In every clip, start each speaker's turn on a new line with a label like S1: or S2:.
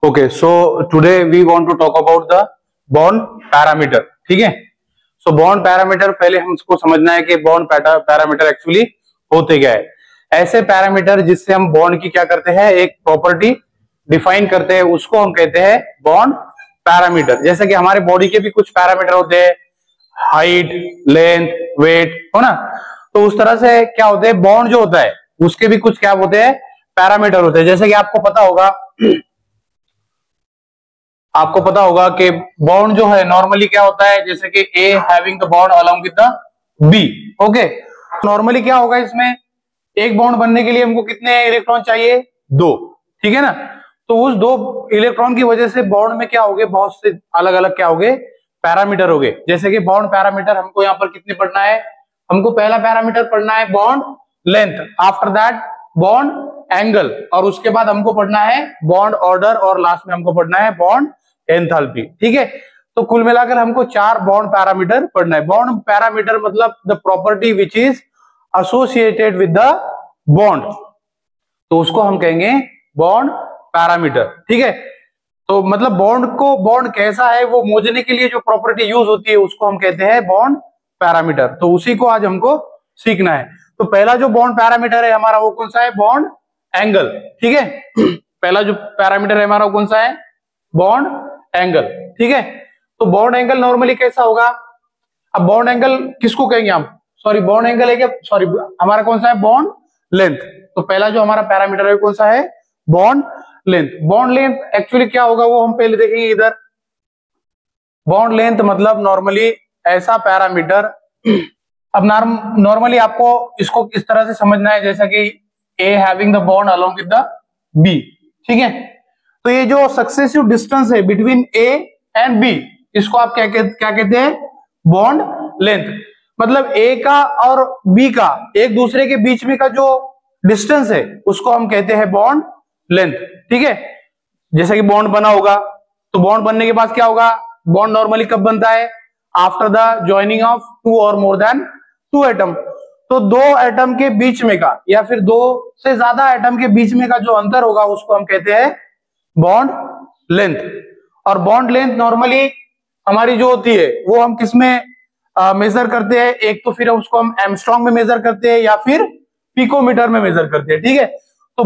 S1: Okay, so today we want to talk about the bond parameter. ठीक है, so bond parameter पहले हमको समझना है कि bond parameter एक्चुअली होते क्या है। ऐसे पैरामीटर जिससे हम बॉन्ड की क्या करते हैं, एक प्रॉपर्टी डिफाइन करते हैं, उसको हम कहते हैं बॉन्ड पैरामीटर। जैसे कि हमारे बॉडी के भी कुछ पैरामीटर होते हैं, हाइट, लेंथ, वेट, हो ना। तो उस तरह से क्या होते हैं, बॉन्ड जो होता है उसके भी कुछ क्या होते हैं, पैरामीटर होते हैं। जैसे कि आपको पता होगा कि बॉन्ड जो है नॉर्मली क्या होता है, जैसे कि A having the bond along with the B. Okay, normally क्या होगा, इसमें एक बॉन्ड बनने के लिए हमको कितने इलेक्ट्रॉन चाहिए, 2। ठीक है ना। तो उस 2 इलेक्ट्रॉन की वजह से बॉन्ड में क्या होगे, बहुत से अलग अलग क्या होगे, पैरामीटर होगे। जैसे कि बॉन्ड पैरामीटर हमको यहाँ पर कितने पढ़ना है, हमको पहला पैरामीटर पढ़ना है bond length, after that bond angle, और उसके बाद हमको पढ़ना है बॉन्ड ऑर्डर, और लास्ट में हमको पढ़ना है बॉन्ड एंथैल्पी। ठीक है, तो कुल मिलाकर हमको 4 बॉन्ड पैरामीटर पढ़ना है। बॉन्ड पैरामीटर मतलब the property which is associated with the bond, तो उसको हम कहेंगे बॉन्ड पैरामीटर। ठीक है, तो मतलब बॉन्ड कैसा है वो मोजने के लिए जो प्रॉपर्टी यूज होती है उसको हम कहते हैं बॉन्ड पैरामीटर। तो उसी को आज हमको सीखना है। तो पहला जो बॉन्ड पैरामीटर है हमारा वो कौन सा है, बॉन्ड एंगल। ठीक है, पहला जो पैरामीटर है हमारा वो कौन सा है, बॉन्ड एंगल। ठीक है, तो बॉन्ड एंगल नॉर्मली कैसा होगा, अब बॉन्ड एंगल किसको कहेंगे हम, सॉरी बॉन्ड एंगल है क्या, सॉरी हमारा कौन सा है, बॉन्ड लेंथ। तो पहला जो हमारा पैरामीटर है कौन सा है, bond length. Bond length actually क्या होगा वो हम पहले देखेंगे इधर। बॉन्ड लेंथ मतलब नॉर्मली ऐसा पैरामीटर, अब नॉर्मली आपको इसको किस तरह से समझना है, जैसा कि A having the bond along with the B. ठीक है, तो ये जो सक्सेसिव डिस्टेंस है बिटवीन ए एंड बी, इसको आप क्या कहते हैं, बॉन्ड लेंथ। मतलब ए का और बी का एक दूसरे के बीच में का जो डिस्टेंस है उसको हम कहते हैं बॉन्ड लेंथ। ठीक है, जैसे कि बॉन्ड बना होगा, तो बॉन्ड बनने के बाद क्या होगा, बॉन्ड नॉर्मली कब बनता है, आफ्टर द ज्वाइनिंग ऑफ 2 और मोर देन 2 एटम। तो 2 एटम के बीच में का या फिर 2 से ज्यादा एटम के बीच में का जो अंतर होगा उसको हम कहते हैं बॉन्ड लेंथ। और बॉन्ड लेंथ नॉर्मली हमारी जो होती है वो हम किसमें मेजर करते हैं, एक तो फिर उसको हम एंगस्ट्रॉम में मेजर करते हैं या फिर पिकोमीटर में मेजर करते हैं। ठीक है, तो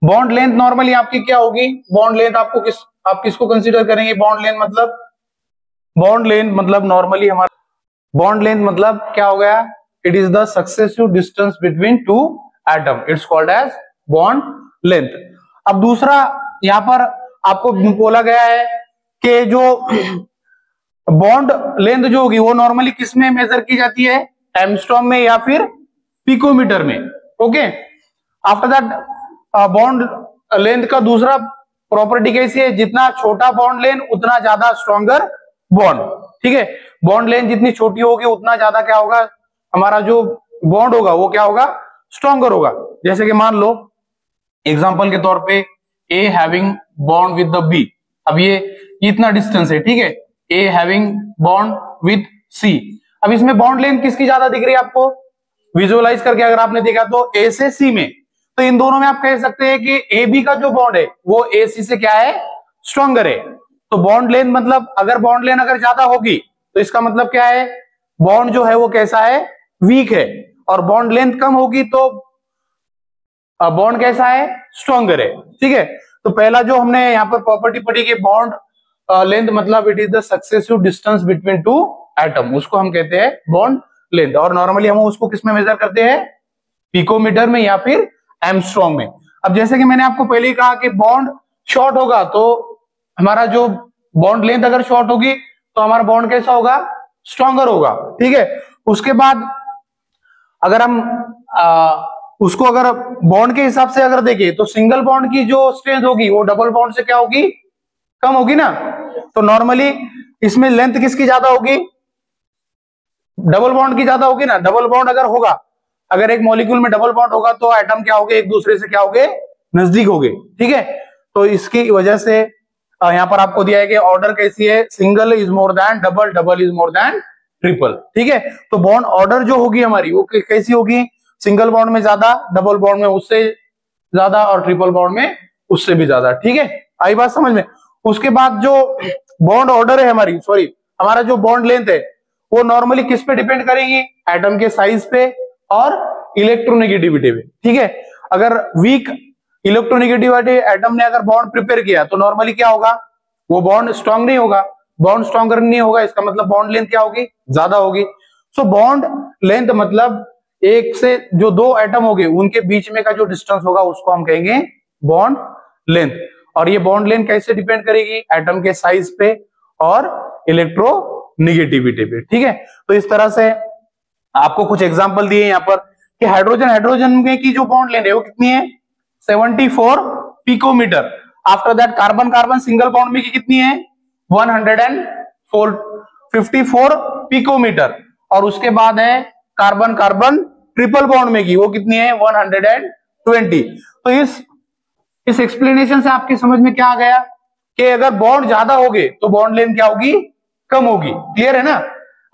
S1: बॉन्ड लेंथ नॉर्मली आपकी क्या होगी, बॉन्ड लेंथ आप किसको कंसीडर करेंगे, बॉन्ड लेंथ मतलब नॉर्मली हमारा बॉन्ड लेंथ मतलब क्या हो गया, it is the successive distance between 2 atom, it's called as bond length. अब दूसरा यहां पर आपको बोला गया है कि जो बॉन्ड लेंथ जो होगी वो नॉर्मली किस में मेजर की जाती है, एंगस्ट्रॉम में या फिर पिकोमीटर में। Okay, after that bond length का दूसरा प्रॉपर्टी कैसी है, जितना छोटा बॉन्ड लेंथ उतना ज्यादा स्ट्रॉन्गर बॉन्ड। ठीक है, बॉन्ड लेंथ जितनी छोटी होगी उतना ज्यादा क्या होगा, हमारा जो बॉन्ड होगा वो क्या होगा, स्ट्रॉन्गर होगा। जैसे कि मान लो एग्जांपल के तौर पे A having bond with the B, अब ये इतना डिस्टेंस है। ठीक है, A having bond with C, अब इसमें बॉन्ड लेंथ किसकी ज्यादा दिख रही है आपको, विजुअलाइज करके अगर आपने देखा तो ए से सी में, तो इन दोनों में आप कह सकते हैं कि ए बी का जो बॉन्ड है वो ए सी से क्या है, स्ट्रॉन्गर है। तो बॉन्ड लेंथ मतलब अगर बॉन्ड लेंथ अगर ज्यादा होगी तो इसका मतलब क्या है, बॉन्ड जो है वो कैसा है, वीक है, और बॉन्ड लेंथ कम होगी तो बॉन्ड कैसा है, स्ट्रॉन्गर है। ठीक है, तो पहला जो हमने यहाँ पर प्रॉपर्टी पढ़ी कि बॉन्ड लेंथ मतलब it is the successive distance between 2 atom, उसको हम कहते हैं बॉन्ड लेंथ। और नॉर्मली हम उसको किस में मेजर करते हैं, पिकोमीटर में या फिर एंगस्ट्रॉम में। अब जैसे कि मैंने आपको पहले ही कहा कि बॉन्ड शॉर्ट होगा तो हमारा जो बॉन्ड लेंथ अगर शॉर्ट होगी तो हमारा बॉन्ड कैसा होगा, स्ट्रॉन्गर होगा। ठीक है, उसके बाद अगर हम उसको अगर बॉन्ड के हिसाब से अगर देखें तो सिंगल बॉन्ड की जो स्ट्रेंथ होगी वो डबल बॉन्ड से क्या होगी, कम होगी ना। तो नॉर्मली इसमें लेंथ किसकी ज्यादा होगी, डबल बॉन्ड की ज्यादा होगी ना। डबल बॉन्ड अगर होगा, अगर एक मॉलिक्यूल में डबल बॉन्ड होगा तो एटम क्या होंगे, एक दूसरे से क्या होंगे, नजदीक होंगे। ठीक है, तो इसकी वजह से यहां पर आपको दिया है कि ऑर्डर कैसी है, single is more than double, double is more than triple. ठीक है, तो बॉन्ड ऑर्डर जो होगी हमारी वो कैसी होगी, सिंगल बॉन्ड में ज्यादा, डबल बॉन्ड में उससे ज्यादा और ट्रिपल बॉन्ड में उससे भी ज्यादा। ठीक है, आई बात समझ में। उसके बाद जो बॉन्ड ऑर्डर है हमारी, सॉरी हमारा जो बॉन्ड लेंथ है, वो नॉर्मली किस पे डिपेंड करेगी? एटम के साइज पे और इलेक्ट्रोनेगेटिविटी पे। ठीक है, अगर वीक इलेक्ट्रोनेगेटिविटी एटम ने अगर बॉन्ड प्रिपेयर किया तो नॉर्मली क्या होगा? वो बॉन्ड स्ट्रांग नहीं होगा। बॉन्ड स्ट्रॉन्गर नहीं होगा, इसका मतलब बॉन्ड लेंथ क्या होगी? ज्यादा होगी। सो बॉन्ड लेंथ मतलब एक से जो दो एटम हो गए उनके बीच में का जो डिस्टेंस होगा उसको हम कहेंगे बॉन्ड लेंथ। और ये बॉन्ड लेंथ कैसे डिपेंड करेगी? एटम के साइज पे और इलेक्ट्रोनेगेटिविटी पे। ठीक है, तो इस तरह से आपको कुछ एग्जांपल दिए यहाँ पर कि हाइड्रोजन में की जो बॉन्ड लेंथ है वो कितनी है? 74 picometre. After that carbon single bond में की कितनी है? 154 पिकोमीटर। और उसके बाद है कार्बन ट्रिपल बॉन्ड में की, वो कितनी है? 120। तो इस एक्सप्लेनेशन से आपके समझ में क्या आ गया कि अगर बॉन्ड ज्यादा होगे तो बॉन्ड लेंथ क्या होगी? कम होगी। क्लियर है ना?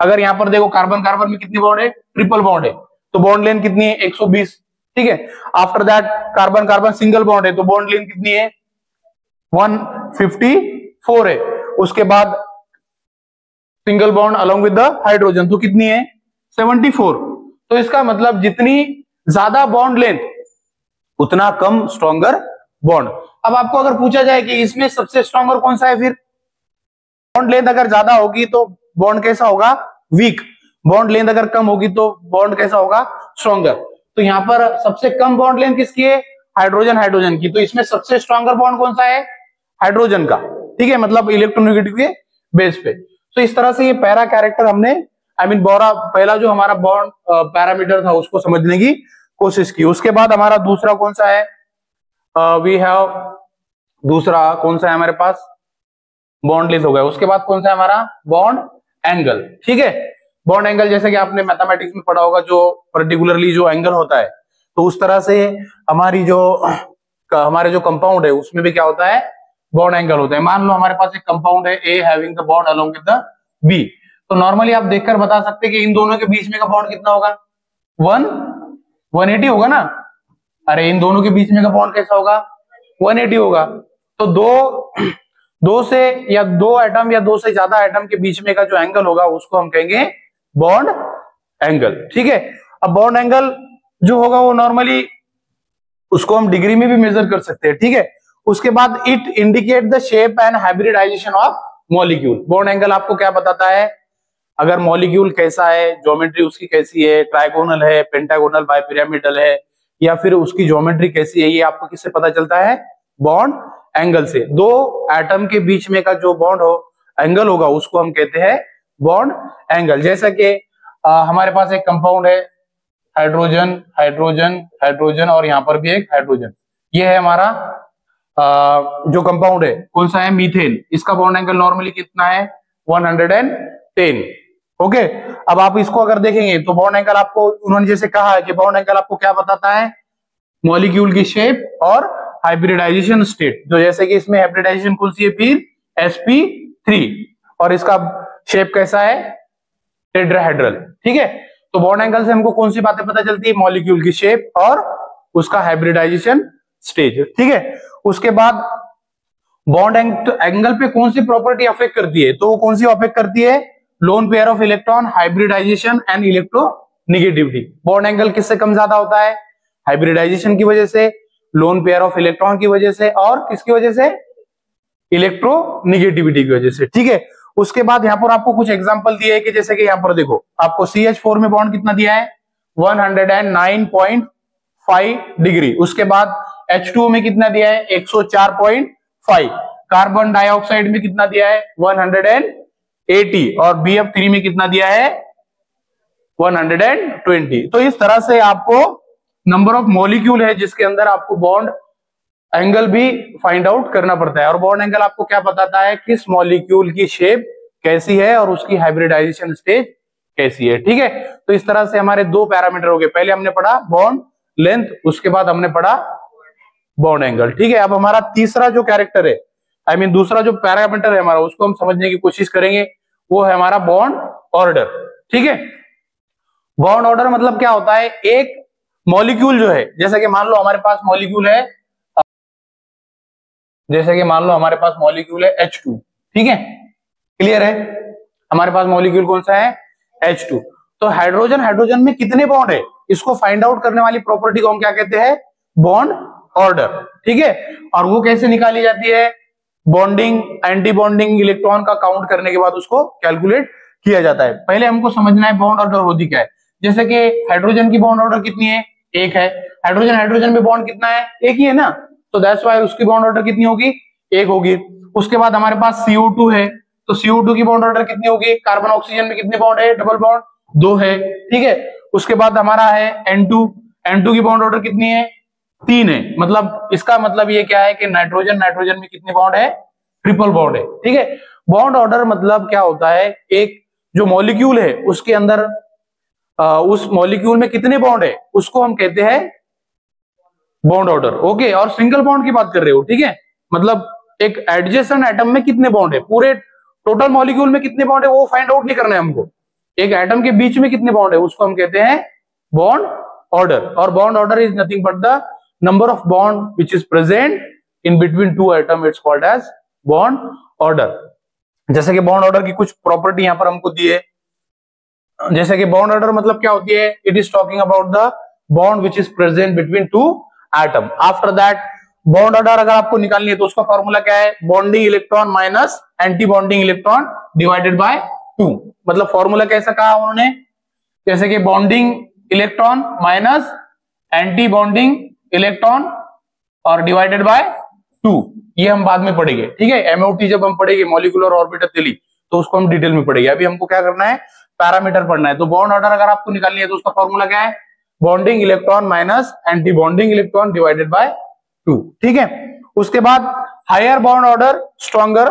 S1: अगर यहां पर देखो कार्बन में कितनी बॉन्ड है? ट्रिपल बॉन्ड है, तो बॉन्ड लेंथ कितनी है? 120। ठीक है, after that carbon single bond है तो बॉन्ड लेंथ कितनी है? 154 है। उसके बाद single bond along with the hydrogen तो कितनी है? 74। तो इसका मतलब जितनी ज्यादा बॉन्ड लेंथ उतना कम स्ट्रॉन्गर बॉन्ड। अब आपको अगर पूछा जाए कि इसमें सबसे स्ट्रॉन्गर कौन सा है, फिर बॉन्ड लेंथ अगर ज्यादा होगी तो बॉन्ड कैसा होगा? वीक। बॉन्ड लेंथ अगर कम होगी तो बॉन्ड कैसा होगा? स्ट्रॉन्गर। तो यहाँ पर सबसे कम बॉन्ड लेंथ किसकी है? हाइड्रोजन की। तो इसमें सबसे स्ट्रॉन्गर बॉन्ड कौन सा है? हाइड्रोजन का। ठीक है, मतलब इलेक्ट्रोनेगेटिव के बेस पे। तो इस तरह से ये पैरा कैरेक्टर हमने पहला जो हमारा बॉन्ड पैरामीटर था उसको समझने की कोशिश की। उसके बाद हमारा दूसरा कौन सा है? वी हैव दूसरा कौन सा है हमारे पास? बॉन्ड लेंथ हो गया। उसके बाद कौन सा है हमारा? Bond angle. ठीक है, बॉन्ड एंगल जैसे कि आपने मैथमेटिक्स में पढ़ा होगा, जो पर्टिकुलरली जो एंगल होता है, तो उस तरह से हमारे जो कंपाउंड है उसमें भी क्या होता है? बॉन्ड एंगल होता है। मान लो हमारे पास एक कंपाउंड है A having the bond along with the B, तो नॉर्मली आप देखकर बता सकते हैं कि इन दोनों के बीच में का बॉन्ड कितना होगा? 180 होगा ना? अरे इन दोनों के बीच में का बॉन्ड कैसा होगा? 180 होगा। तो दो से या दो एटम या दो से ज्यादा एटम के बीच में का जो एंगल होगा उसको हम कहेंगे बॉन्ड एंगल। ठीक है, अब बॉन्ड एंगल जो होगा वो नॉर्मली उसको हम डिग्री में भी मेजर कर सकते हैं। ठीक है, उसके बाद it indicate the shape and hybridisation of molecule. Bond angle आपको क्या बताता है? अगर मॉलिक्यूल कैसा है, ज्योमेट्री उसकी कैसी है, ट्राइगोनल है, पेंटागोनल, बाइपिरामिडल है, या फिर उसकी ज्योमेट्री कैसी है, ये आपको किससे पता चलता है? बॉन्ड एंगल से। दो एटम के बीच में का जो बॉन्ड हो एंगल होगा उसको हम कहते हैं बॉन्ड एंगल। जैसा कि हमारे पास एक कंपाउंड है हाइड्रोजन हाइड्रोजन हाइड्रोजन और यहां पर भी एक हाइड्रोजन, ये है हमारा जो कंपाउंड है कौन सा है? मीथेन। इसका बॉन्ड एंगल नॉर्मली कितना है? 110। ओके, अब आप इसको अगर देखेंगे तो बॉन्ड एंगल आपको उन्होंने जैसे कहा है कि बॉन्ड एंगल आपको क्या बताता है? मॉलिक्यूल की शेप और हाइब्रिडाइजेशन स्टेट। जो जैसे कि इसमें हाइब्रिडाइजेशन कौन सी है? फिर sp3। और इसका शेप कैसा है? टेट्राहेड्रल। ठीक है, तो बॉन्ड एंगल से हमको कौन सी बातें पता चलती है? मॉलिक्यूल की शेप और उसका हाइब्रिडाइजेशन स्टेज। ठीक है, उसके बाद बॉन्ड एंगल पे कौन सी प्रॉपर्टी अफेक्ट करती है? तो वो कौन सी अफेक्ट करती है? Lone pair of electron, hybridization and electronegativity. Bond angle किससे कम ज्यादा होता है? हाइब्रिडाइजेशन की वजह से, लोन पेयर ऑफ इलेक्ट्रॉन की वजह से, और किसकी वजह से? इलेक्ट्रोनेगेटिविटी की वजह से। ठीक है, उसके बाद यहां पर आपको कुछ एग्जांपल दिए है कि जैसे कि यहां पर देखो आपको CH4 में बॉन्ड कितना दिया है? 109.5 डिग्री। उसके बाद H2O में कितना दिया है? 104.5। कार्बन डाइऑक्साइड में कितना दिया है? 180। और BF3 में कितना दिया है? 120। तो इस तरह से आपको नंबर ऑफ मॉलिक्यूल है जिसके अंदर आपको बॉन्ड एंगल भी फाइंड आउट करना पड़ता है। और बॉन्ड एंगल आपको क्या बताता है? किस मॉलिक्यूल की शेप कैसी है और उसकी हाइब्रिडाइजेशन स्टेज कैसी है। ठीक है, तो इस तरह से हमारे दो पैरामीटर हो गए। पहले हमने पढ़ा बॉन्ड लेंथ, उसके बाद हमने पढ़ा बॉन्ड एंगल। ठीक है, अब हमारा तीसरा जो कैरेक्टर है, दूसरा जो पैरामीटर है हमारा, उसको हम समझने की कोशिश करेंगे। वो है हमारा बॉन्ड ऑर्डर। ठीक है, बॉन्ड ऑर्डर मतलब क्या होता है? एक मॉलिक्यूल जो है, जैसा कि मान लो हमारे पास मॉलिक्यूल है जैसे कि मान लो हमारे पास मॉलिक्यूल है H2, ठीक है, क्लियर है, हमारे पास मॉलिक्यूल कौन सा है H2। तो हाइड्रोजन हाइड्रोजन में कितने बॉन्ड है इसको फाइंड आउट करने वाली प्रॉपर्टी को हम क्या कहते हैं, बॉन्ड ऑर्डर, ठीक है। और वो कैसे निकाली जाती है, बॉन्डिंग एंटी बॉन्डिंग इलेक्ट्रॉन का काउंट करने के बाद उसको कैलकुलेट किया जाता है। पहले हमको समझना है बॉन्ड ऑर्डर होती क्या है। जैसे कि हाइड्रोजन की बॉन्ड ऑर्डर कितनी है, एक है। हाइड्रोजन हाइड्रोजन में बॉन्ड कितना है, एक ही है ना, तो दैट्स व्हाई उसकी बॉन्ड ऑर्डर कितनी होगी, एक होगी। उसके बाद हमारे पास CO2 है, तो CO2 की बॉन्ड ऑर्डर कितनी होगी, कार्बन ऑक्सीजन में कितने बॉन्ड है, डबल बॉन्ड, दो है, ठीक है। उसके बाद हमारा है N2 की बॉन्ड ऑर्डर कितनी है, तीन है। मतलब इसका मतलब ये क्या है कि नाइट्रोजन नाइट्रोजन में कितने बॉन्ड है, ट्रिपल बॉन्ड है, ठीक है। बॉन्ड ऑर्डर मतलब क्या होता है, एक जो मॉलिक्यूल है उसके अंदर उस मॉलिक्यूल में कितने बॉन्ड है उसको हम कहते हैं बॉन्ड ऑर्डर, ओके। और सिंगल बॉन्ड की बात कर रहे हो, ठीक है, मतलब एक एडजेसेंट एटम में कितने बॉन्ड है, पूरे टोटल मॉलिक्यूल में कितने बॉन्ड है वो फाइंड आउट नहीं करना है हमको, एक एटम के बीच में कितने बॉन्ड है उसको हम कहते हैं बॉन्ड ऑर्डर। और bond order is nothing but the number of bond which is present in between two atom, it's called as bond order. जैसे कि बॉन्ड ऑर्डर की कुछ प्रॉपर्टी यहां पर हमको दी है। जैसे कि बॉन्ड ऑर्डर मतलब क्या होती है, it is talking about the bond which is present between two atom. After that bond order अगर आपको निकालनी है तो उसका फॉर्मूला क्या है, bonding electron minus anti bonding electron divided by 2। मतलब फॉर्मूला कैसा कहा उन्होंने, जैसे कि bonding electron minus anti bonding electron और डिवाइडेड बाय 2, ये हम बाद में पढ़ेंगे, ठीक है। MOT जब हम पढ़ेंगे मॉलिक्यूलर ऑर्बिटल थ्योरी तो उसको हम डिटेल में पढ़ेंगे। अभी हमको क्या करना है, पैरामीटर पढ़ना है। तो बॉन्ड ऑर्डर अगर आपको निकालनी है तो उसका फॉर्मूला क्या है, bonding electron minus anti bonding electron divided by 2, ठीक है। उसके बाद हायर बॉन्ड ऑर्डर स्ट्रॉन्गर,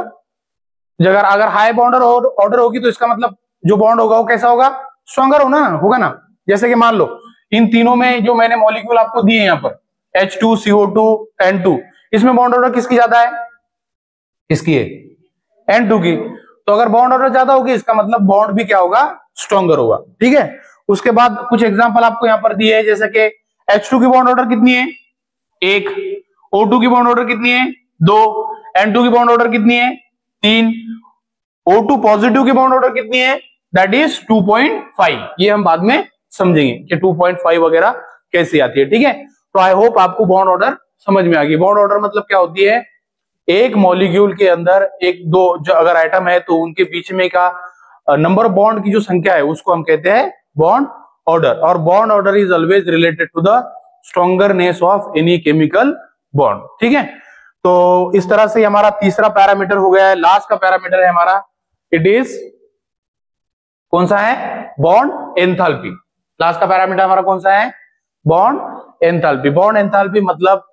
S1: अगर हाई बॉन्ड ऑर्डर होगी तो इसका मतलब जो बॉन्ड होगा वो कैसा होगा, स्ट्रॉन्गर होगा ना। जैसे कि मान लो इन तीनों में जो मैंने मॉलिक्यूल आपको दिए यहाँ पर H2 CO2 N2, इसमें बॉन्ड ऑर्डर किसकी ज्यादा है, किसकी है, N2 की। तो अगर बॉन्ड ऑर्डर ज्यादा होगी इसका मतलब बॉन्ड भी क्या होगा, स्ट्रॉन्गर होगा, ठीक है। उसके बाद कुछ एग्जांपल आपको यहाँ पर दिए है, जैसे कि H2 की बॉन्ड ऑर्डर कितनी है, एक। O2 की बॉन्ड ऑर्डर कितनी है, दो। N2 की बॉन्ड ऑर्डर कितनी है, तीन। O2 पॉजिटिव की बॉन्ड ऑर्डर कितनी है, दैट इज 2.5। ये हम बाद में समझेंगे कि 2.5 वगैरह कैसे आती है, ठीक है। तो आई होप आपको बॉन्ड ऑर्डर समझ में आ गई। बॉन्ड ऑर्डर मतलब क्या होती है, एक मॉलिक्यूल के अंदर एक दो जो अगर एटम है तो उनके बीच में का नंबर ऑफ बॉन्ड की जो संख्या है उसको हम कहते हैं बॉन्ड ऑर्डर। और bond order is always related to the strongerness of any chemical bond, ठीक है। तो इस तरह से हमारा तीसरा पैरामीटर हो गया है। लास्ट का पैरामीटर है हमारा, इट इज कौन सा है, बॉन्ड एंथैल्पी। लास्ट का पैरामीटर हमारा कौन सा है, बॉन्ड एंथैल्पी। बॉन्ड एंथैल्पी मतलब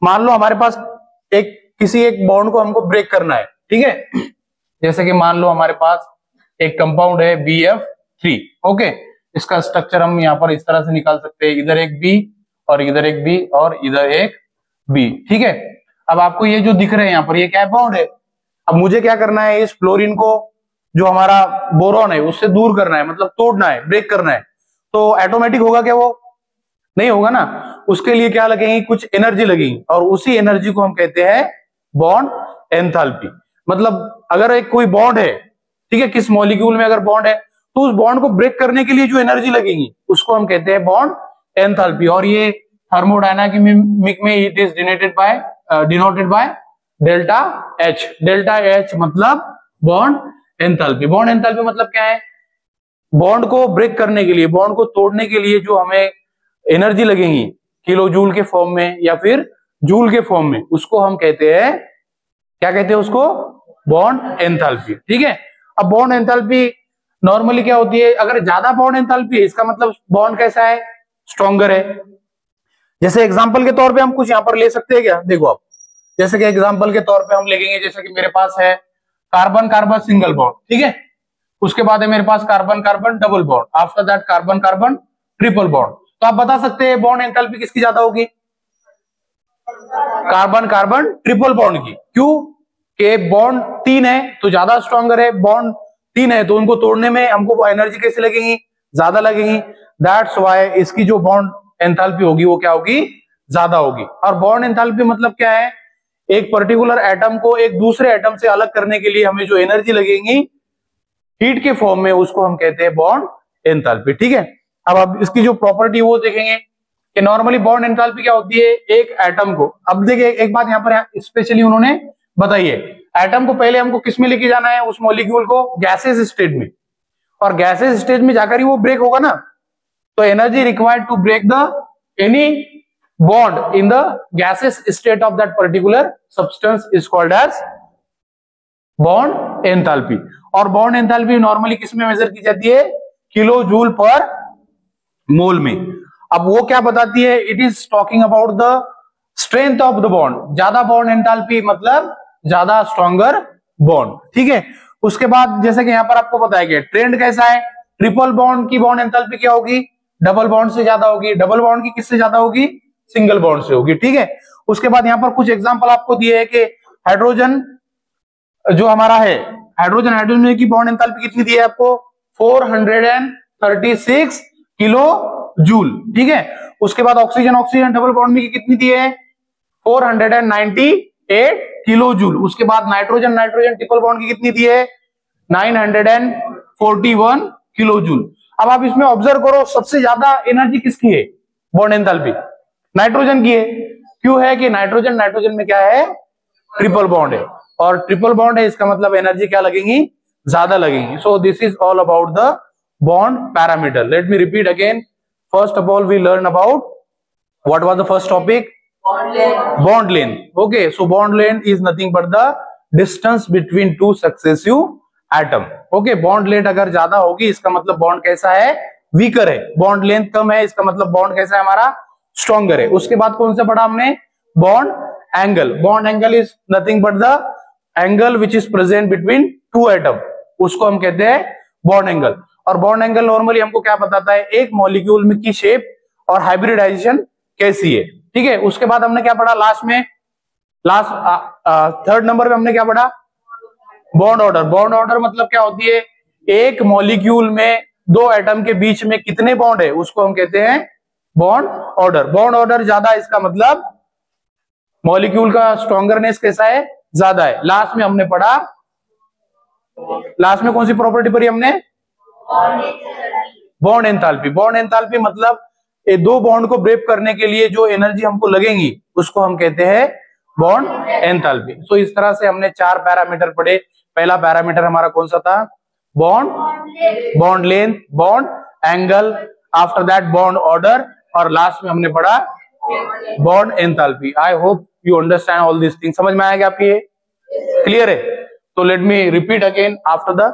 S1: मान लो हमारे पास किसी एक बॉन्ड को हमको ब्रेक करना है, ठीक है। जैसे कि मान लो हमारे पास एक कंपाउंड है BF3, ओके। इसका स्ट्रक्चर हम यहाँ पर इस तरह से निकाल सकते हैं, इधर एक B और इधर एक B और इधर एक B, ठीक है। अब आपको ये जो दिख रहे हैं यहाँ पर ये क्या है, बॉन्ड है। अब मुझे क्या करना है, इस फ्लोरीन को जो हमारा बोरॉन है उससे दूर करना है, मतलब तोड़ना है, ब्रेक करना है। तो ऑटोमेटिक होगा क्या, वो नहीं होगा ना, उसके लिए क्या लगेगी, कुछ एनर्जी लगेगी, और उसी एनर्जी को हम कहते हैं बॉन्ड एंथैल्पी। मतलब अगर एक कोई बॉन्ड है, ठीक है, किस मॉलिक्यूल में अगर बॉन्ड है तो उस बॉन्ड को ब्रेक करने के लिए जो एनर्जी लगेगी उसको हम कहते हैं बॉन्ड एंथैल्पी। और ये थर्मोडायनामिक में it is denoted by delta H। Delta H मतलब बॉन्ड एंथैल्पी। बॉन्ड एंथैल्पी मतलब क्या है, बॉन्ड को ब्रेक करने के लिए, बॉन्ड को तोड़ने के लिए जो हमें एनर्जी लगेगी किलो जूल के फॉर्म में या फिर जूल के फॉर्म में, उसको हम कहते हैं, क्या कहते हैं उसको, बॉन्ड एंथैल्पी, ठीक है। अब बॉन्ड एंथैल्पी नॉर्मली क्या होती है, अगर ज्यादा बॉन्ड एंथैल्पी है इसका मतलब बॉन्ड कैसा है, स्ट्रॉन्गर है। जैसे एग्जांपल के तौर पे हम कुछ यहां पर ले सकते हैं क्या, देखो आप, जैसे कि एग्जांपल के तौर पे हम लेंगे, जैसे कि मेरे पास है कार्बन कार्बन सिंगल बॉन्ड, ठीक है। उसके बाद है मेरे पास carbon carbon double bond, after that carbon carbon triple bond. तो आप बता सकते हैं बॉन्ड एंथैल्पी किसकी ज्यादा होगी, कार्बन कार्बन ट्रिपल बॉन्ड की। क्यों, के बॉन्ड तीन है तो ज्यादा स्ट्रॉन्गर है, बॉन्ड तीन है तो उनको तोड़ने में हमको एनर्जी कैसे लगेगी, ज्यादा लगेगी। दैट्स व्हाई इसकी जो बॉन्ड एंथैल्पी होगी वो क्या होगी, ज्यादा होगी। और बॉन्ड एंथैल्पी मतलब क्या है, एक पर्टिकुलर एटम को एक दूसरे एटम से अलग करने के लिए हमें जो एनर्जी लगेगी हीट के फॉर्म में, उसको हम कहते हैं बॉन्ड एंथैल्पी। ठीक है, अब इसकी जो प्रॉपर्टी वो देखेंगे कि नॉर्मली बॉन्ड एंथैल्पी क्या होती है, एक एटम को, अब देखिए एक बात यहाँ पर स्पेशली उन्होंने बताई है, एटम को पहले हमको किस में लेके जाना है, उस मॉलिक्यूल को गैसेस स्टेट में, और गैसेस स्टेट में जाकर ही वो ब्रेक होगा ना, तो energy required to break the any bond in the gases state of that particular substance is called as bond enthalpy. और बॉन्ड एंथैल्पी नॉर्मली किस में मेजर की जाती है, किलो जूल पर मोल में। अब वो क्या बताती है, it is talking about the strength of the bond, ज्यादा बॉन्ड एंथैल्पी मतलब ज्यादा स्ट्रॉन्गर बॉन्ड। ठीक है, उसके बाद जैसे कि यहाँ पर आपको बताया गया ट्रेंड कैसा है, ट्रिपल बॉन्ड की बॉन्ड एंथैल्पी क्या होगी, डबल बॉन्ड से ज्यादा होगी, डबल बॉन्ड की किससे ज्यादा होगी, सिंगल बॉन्ड से होगी। ठीक है, उसके बाद यहाँ पर कुछ एग्जांपल आपको दिए है कि हाइड्रोजन जो हमारा है, हाइड्रोजन की बॉन्ड एंथैल्पी कितनी दी है आपको, 436 किलो जूल। ठीक है, उसके बाद ऑक्सीजन डबल बॉन्ड में कितनी दी है, 498 किलो जूल। उसके बाद नाइट्रोजन ट्रिपल बॉन्ड की कितनी दी है, 941 किलो जूल। अब आप इसमें ऑब्जर्व करो सबसे ज्यादा एनर्जी किसकी है, बॉन्ड एंथैल्पी नाइट्रोजन की है। क्यों है कि नाइट्रोजन में क्या है, ट्रिपल बॉन्ड है, और ट्रिपल बॉन्ड है इसका मतलब एनर्जी क्या लगेगी, ज्यादा लगेगी। So this is all about the bond parameter. Let me repeat again, first of all we learn about what was the first topic, bond length. Okay, so bond length is nothing but the distance between two successive atom. Okay, bond length अगर ज्यादा होगी इसका मतलब bond कैसा है, weaker है, bond length कम है इसका मतलब बॉन्ड कैसा है हमारा, स्ट्रॉन्गर है। उसके बाद कौन सा पढ़ा हमने, bond angle. Bond angle is nothing but the angle which is present between two atom, उसको हम कहते हैं बॉन्ड एंगल। और बॉन्ड एंगल नॉर्मली हमको क्या बताता है, एक मॉलिक्यूल में की शेप और हाइब्रिडाइजेशन कैसी है। ठीक है, उसके बाद हमने क्या पढ़ा लास्ट में, थर्ड नंबर पे हमने क्या पढ़ा, बॉन्ड ऑर्डर। बॉन्ड ऑर्डर मतलब क्या होती है, एक मॉलिक्यूल में दो एटम के बीच में कितने बॉन्ड है उसको हम कहते हैं बॉन्ड ऑर्डर। बॉन्ड ऑर्डर ज्यादा इसका मतलब मॉलिक्यूल का स्ट्रॉन्गरनेस कैसा है, ज्यादा है। लास्ट में हमने पढ़ा, लास्ट में कौन सी प्रॉपर्टी पढ़ी हमने, बॉन्ड एंथैल्पी। बॉन्ड एंथैल्पी मतलब ये दो बॉन्ड को ब्रेक करने के लिए जो एनर्जी हमको लगेगी उसको हम कहते हैं बॉन्ड एंथैल्पी। तो इस तरह से हमने 4 पैरामीटर पढ़े। पहला पैरामीटर हमारा कौन सा था, bond length, bond angle, after that bond order, और लास्ट में हमने पढ़ा bond enthalpy. I hope you understand all this things. समझ में आया क्या आपकी, क्लियर है? तो late me repeat again after the